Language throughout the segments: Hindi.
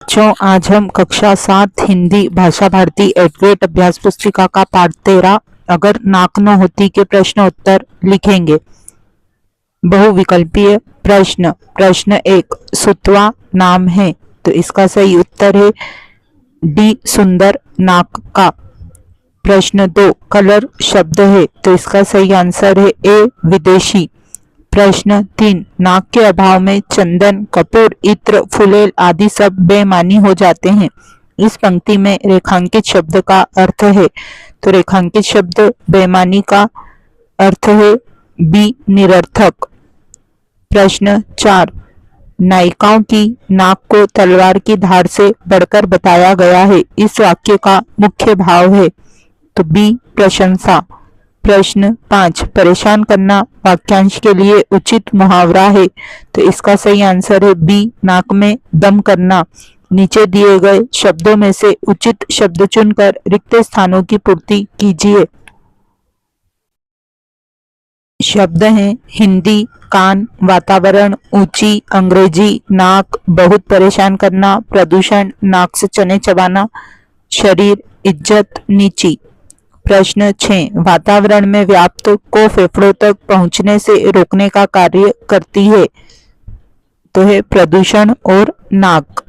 बच्चों, आज हम कक्षा 7 हिंदी भाषा भारती एडवेट अभ्यास पुस्तिका का पाठ 13 अगर नाक न होती के प्रश्न उत्तर लिखेंगे। बहुविकल्पीय प्रश्न। प्रश्न 1, सुतवा नाम है, तो इसका सही उत्तर है डी सुंदर नाक का। प्रश्न 2, कलर शब्द है, तो इसका सही आंसर है ए विदेशी। प्रश्न 3, नाक के अभाव में चंदन, कपूर, इत्र, फुलेल आदि सब बेमानी हो जाते हैं। इस पंक्ति में रेखांकित शब्द का अर्थ है, तो रेखांकित शब्द बेमानी का अर्थ है बी निरर्थक। प्रश्न 4, नायिकाओं की नाक को तलवार की धार से बढ़कर बताया गया है, इस वाक्य का मुख्य भाव है, तो बी प्रशंसा। प्रश्न 5, परेशान करना वाक्यांश के लिए उचित मुहावरा है, तो इसका सही आंसर है बी नाक में दम करना। नीचे दिए गए शब्दों में से उचित शब्द चुनकर रिक्त स्थानों की पूर्ति कीजिए। शब्द हैं हिंदी, कान, वातावरण, ऊंची, अंग्रेजी, नाक, बहुत परेशान करना, प्रदूषण, नाक से चने चबाना, शरीर, इज्जत, नीची। प्रश्न 6, वातावरण में व्याप्त को फेफड़ों तक पहुंचने से रोकने का कार्य करती है, तो है प्रदूषण और नाक।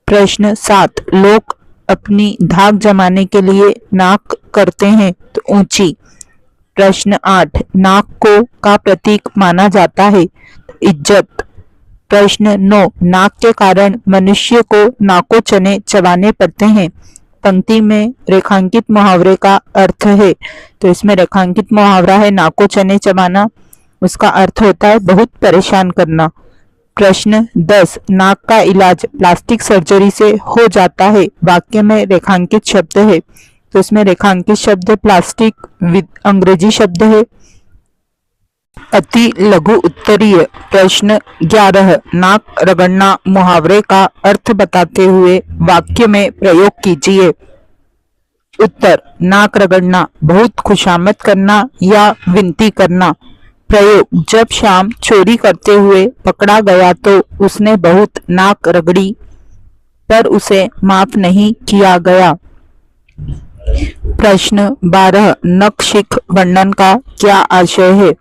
प्रश्न 7, लोग अपनी धाक जमाने के लिए नाक करते हैं, तो ऊंची। प्रश्न 8, नाक को का प्रतीक माना जाता है, तो इज्जत। प्रश्न 9, नाक के कारण मनुष्य को नाको चने चबाने पड़ते हैं। पंक्ति में रेखांकित मुहावरे का अर्थ है, तो इसमें रेखांकित मुहावरा है नाको चने चबाना, उसका अर्थ होता है बहुत परेशान करना। प्रश्न 10, नाक का इलाज प्लास्टिक सर्जरी से हो जाता है, वाक्य में रेखांकित शब्द है, तो इसमें रेखांकित शब्द प्लास्टिक अंग्रेजी शब्द है। अति लघु उत्तरीय। प्रश्न 11, नाक रगड़ना मुहावरे का अर्थ बताते हुए वाक्य में प्रयोग कीजिए। उत्तर, नाक रगड़ना बहुत खुशामद करना या विनती करना। प्रयोग, जब श्याम चोरी करते हुए पकड़ा गया तो उसने बहुत नाक रगड़ी, पर उसे माफ नहीं किया गया। प्रश्न 12, नखशिख वर्णन का क्या आशय है?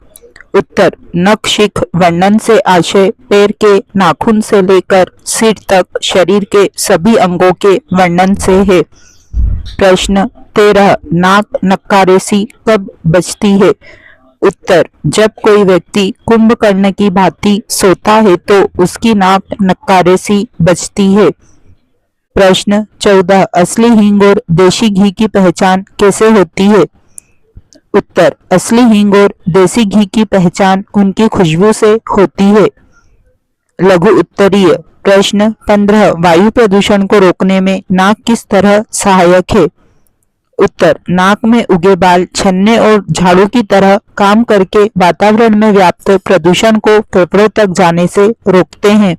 उत्तर, नखशिख वर्णन से आशय पैर के नाखून से लेकर सिर तक शरीर के सभी अंगों के वर्णन से है। प्रश्न 13, नाक नक्कारेसी कब बजती है? उत्तर, जब कोई व्यक्ति कुंभकर्ण की भांति सोता है तो उसकी नाक नक्कारेसी बजती है। प्रश्न 14, असली हींग और देशी घी की पहचान कैसे होती है? उत्तर, असली हींग और देसी घी की पहचान उनकी खुशबू से होती है। लघु उत्तरीय। प्रश्न 15, वायु प्रदूषण को रोकने में नाक किस तरह सहायक है? उत्तर, नाक में उगे बाल छन्ने और झाड़ू की तरह काम करके वातावरण में व्याप्त प्रदूषण को फेफड़ों तक जाने से रोकते हैं।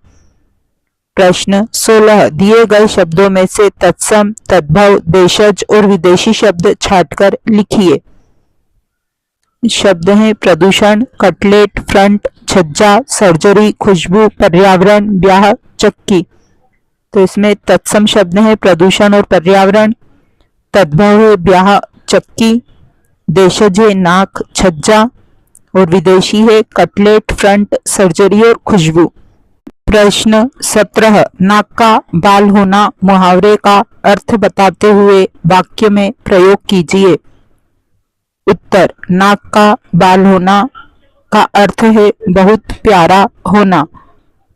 प्रश्न 16, दिए गए शब्दों में से तत्सम, तद्भव, देशज और विदेशी शब्द छांटकर लिखिए। शब्द हैं प्रदूषण, कटलेट, फ्रंट, छज्जा, सर्जरी, खुशबू, पर्यावरण, ब्याह, चक्की। तो इसमें तत्सम शब्द है प्रदूषण और पर्यावरण, तद्भव है ब्याह, चक्की, देशज है नाक, छज्जा और विदेशी है कटलेट, फ्रंट, सर्जरी और खुशबू। प्रश्न 17, नाक का बाल होना मुहावरे का अर्थ बताते हुए वाक्य में प्रयोग कीजिए। उत्तर, नाक का बाल होना का अर्थ है बहुत प्यारा होना।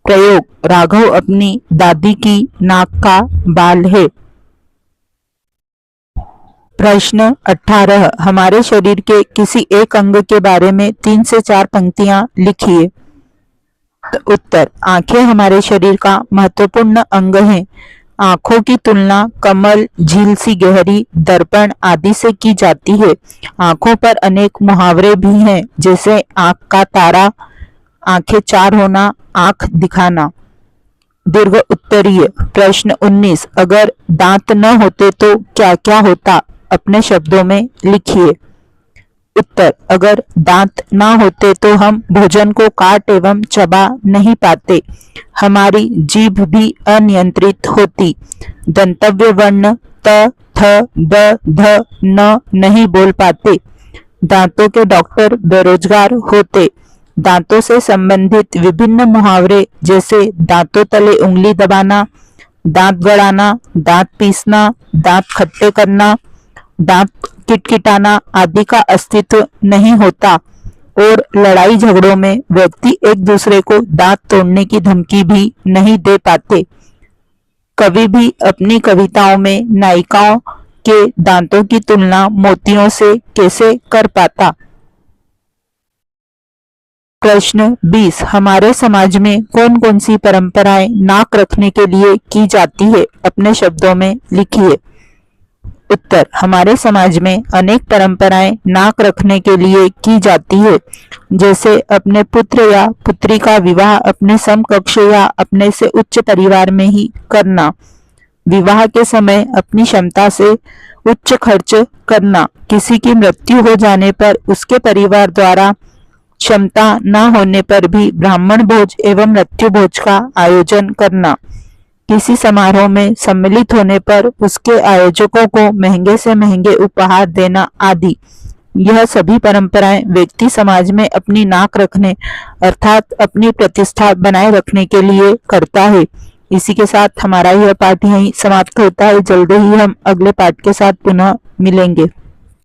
प्रयोग, राघव अपनी दादी की नाक का बाल है। प्रश्न 18, हमारे शरीर के किसी एक अंग के बारे में 3 से 4 पंक्तियां लिखिए। तो उत्तर, आंखें हमारे शरीर का महत्वपूर्ण अंग हैं। आंखों की तुलना कमल, झील सी गहरी, दर्पण आदि से की जाती है। आंखों पर अनेक मुहावरे भी हैं, जैसे आंख का तारा, आंखें चार होना, आंख दिखाना। दीर्घ उत्तरीय। प्रश्न 19, अगर दांत न होते तो क्या क्या होता? अपने शब्दों में लिखिए। उत्तर, अगर दांत ना होते तो हम भोजन को काट एवं चबा नहीं पाते, हमारी जीभ भी अनियंत्रित होती, दंतव्य वर्ण त, थ, द, ध, न नहीं बोल पाते, दांतों के डॉक्टर बेरोजगार होते, दांतों से संबंधित विभिन्न मुहावरे जैसे दांतों तले उंगली दबाना, दांत गड़ाना, दांत पीसना, दांत खट्टे करना, दांत किटकिटाना आदि का अस्तित्व नहीं होता और लड़ाई झगड़ों में व्यक्ति एक दूसरे को दांत तोड़ने की धमकी भी नहीं दे पाते। कवि भी अपनी कविताओं में नायिकाओं के दांतों की तुलना मोतियों से कैसे कर पाता। प्रश्न 20, हमारे समाज में कौन कौन सी परंपराएं नाक रखने के लिए की जाती है, अपने शब्दों में लिखिए। उत्तर, हमारे समाज में अनेक परंपराएं नाक रखने के लिए की जाती है, जैसे अपने पुत्र या पुत्री का विवाह अपने समकक्ष या अपने से उच्च परिवार में ही करना, विवाह के समय अपनी क्षमता से उच्च खर्च करना, किसी की मृत्यु हो जाने पर उसके परिवार द्वारा क्षमता न होने पर भी ब्राह्मण भोज एवं मृत्यु भोज का आयोजन करना, किसी समारोह में सम्मिलित होने पर उसके आयोजकों को महंगे से महंगे उपहार देना आदि। यह सभी परंपराएं व्यक्ति समाज में अपनी नाक रखने अर्थात अपनी प्रतिष्ठा बनाए रखने के लिए करता है। इसी के साथ हमारा यह पाठ यहीं समाप्त होता है। जल्दी ही हम अगले पाठ के साथ पुनः मिलेंगे।